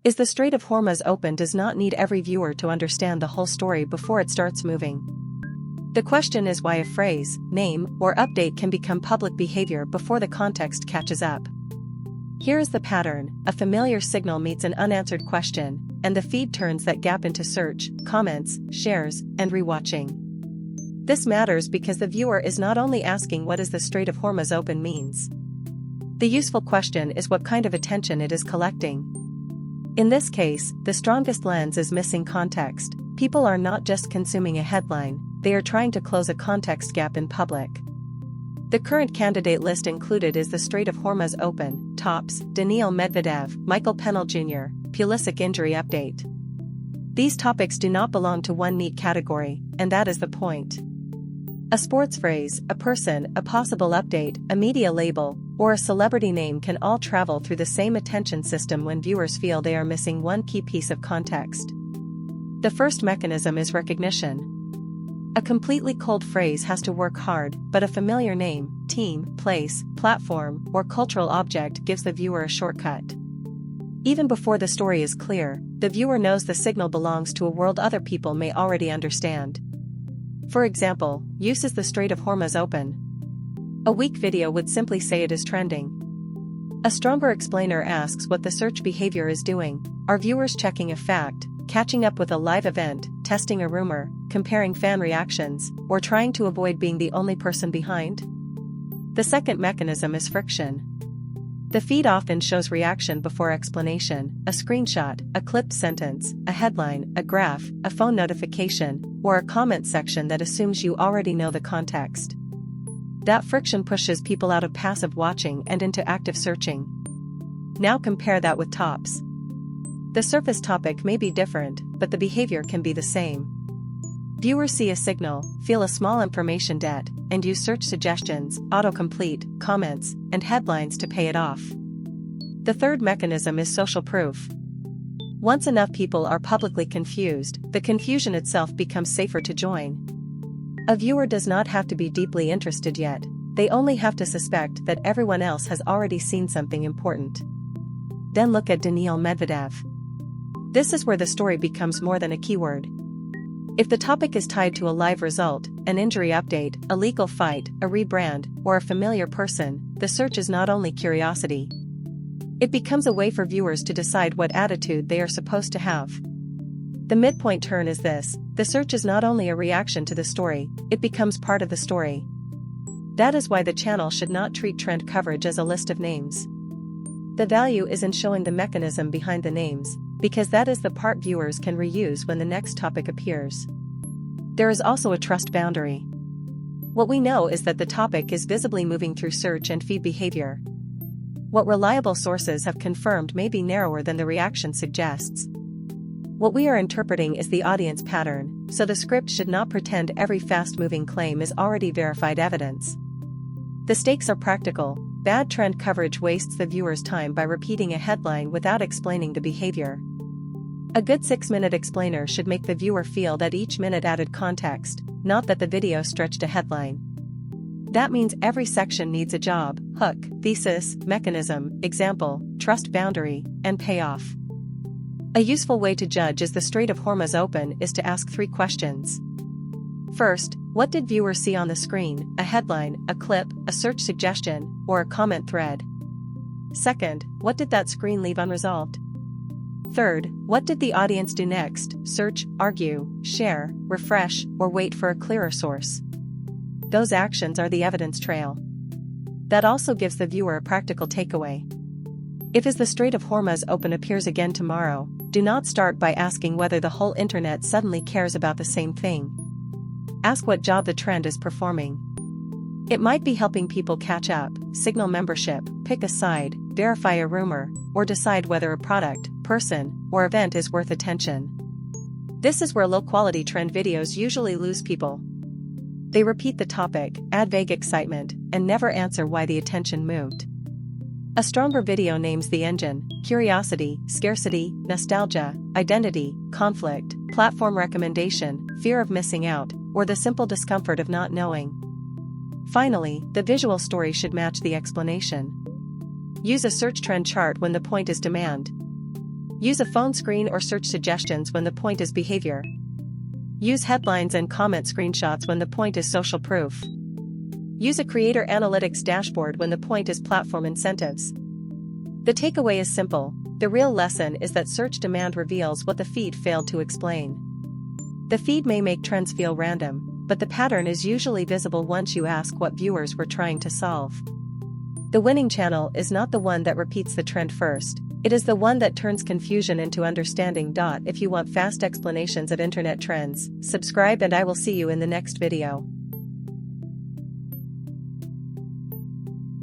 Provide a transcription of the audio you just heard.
Is the Strait of Hormuz open does not need every viewer to understand the whole story before it starts moving. The question is why a phrase, name, or update can become public behavior before the context catches up. Here is the pattern: a familiar signal meets an unanswered question, and the feed turns that gap into search, comments, shares, and rewatching. This matters because the viewer is not only asking what is the Strait of Hormuz open means. The useful question is what kind of attention it is collecting. In this case, the strongest lens is missing context. People are not just consuming a headline, they are trying to close a context gap in public. The current candidate list included is the Strait of Hormuz open, tops, Daniil Medvedev, Michael Pennell Jr., Pulisic injury update. These topics do not belong to one neat category, and that is the point. A sports phrase, a person, a possible update, a media label, or a celebrity name can all travel through the same attention system when viewers feel they are missing one key piece of context. The first mechanism is recognition. A completely cold phrase has to work hard, but a familiar name, team, place, platform, or cultural object gives the viewer a shortcut. Even before the story is clear, the viewer knows the signal belongs to a world other people may already understand. For example, uses the Strait of Hormuz open. A weak video would simply say it is trending. A stronger explainer asks what the search behavior is doing. Are viewers checking a fact, catching up with a live event, testing a rumor, comparing fan reactions, or trying to avoid being the only person behind? The second mechanism is friction. The feed often shows reaction before explanation: a screenshot, a clipped sentence, a headline, a graph, a phone notification, or a comment section that assumes you already know the context. That friction pushes people out of passive watching and into active searching. Now compare that with tops. The surface topic may be different, but the behavior can be the same. Viewers see a signal, feel a small information debt, and use search suggestions, autocomplete, comments, and headlines to pay it off. The third mechanism is social proof. Once enough people are publicly confused, the confusion itself becomes safer to join. A viewer does not have to be deeply interested yet, they only have to suspect that everyone else has already seen something important. Then look at Daniil Medvedev. This is where the story becomes more than a keyword. If the topic is tied to a live result, an injury update, a legal fight, a rebrand, or a familiar person, the search is not only curiosity. It becomes a way for viewers to decide what attitude they are supposed to have. The midpoint turn is this: the search is not only a reaction to the story, it becomes part of the story. That is why the channel should not treat trend coverage as a list of names. The value is in showing the mechanism behind the names, because that is the part viewers can reuse when the next topic appears. There is also a trust boundary. What we know is that the topic is visibly moving through search and feed behavior. What reliable sources have confirmed may be narrower than the reaction suggests. What we are interpreting is the audience pattern, so the script should not pretend every fast-moving claim is already verified evidence. The stakes are practical. Bad trend coverage wastes the viewer's time by repeating a headline without explaining the behavior. A good 6-minute explainer should make the viewer feel that each minute added context, not that the video stretched a headline. That means every section needs a job, hook, thesis, mechanism, example, trust boundary, and payoff. A useful way to judge is the Strait of Hormuz open is to ask 3 questions. First, what did viewers see on the screen? A headline, a clip, a search suggestion, or a comment thread? Second, what did that screen leave unresolved? Third, what did the audience do next? Search, argue, share, refresh, or wait for a clearer source? Those actions are the evidence trail. That also gives the viewer a practical takeaway. If Is the Strait of Hormuz open appears again tomorrow, do not start by asking whether the whole internet suddenly cares about the same thing. Ask what job the trend is performing. It might be helping people catch up, signal membership, pick a side, verify a rumor, or decide whether a product, person, or event is worth attention. This is where low-quality trend videos usually lose people. They repeat the topic, add vague excitement, and never answer why the attention moved. A stronger video names the engine: curiosity, scarcity, nostalgia, identity, conflict, platform recommendation, fear of missing out, or the simple discomfort of not knowing. Finally, the visual story should match the explanation. Use a search trend chart when the point is demand. Use a phone screen or search suggestions when the point is behavior. Use headlines and comment screenshots when the point is social proof. Use a creator analytics dashboard when the point is platform incentives. The takeaway is simple. The real lesson is that search demand reveals what the feed failed to explain. The feed may make trends feel random, but the pattern is usually visible once you ask what viewers were trying to solve. The winning channel is not the one that repeats the trend first, it is the one that turns confusion into understanding. If you want fast explanations of internet trends, subscribe and I will see you in the next video.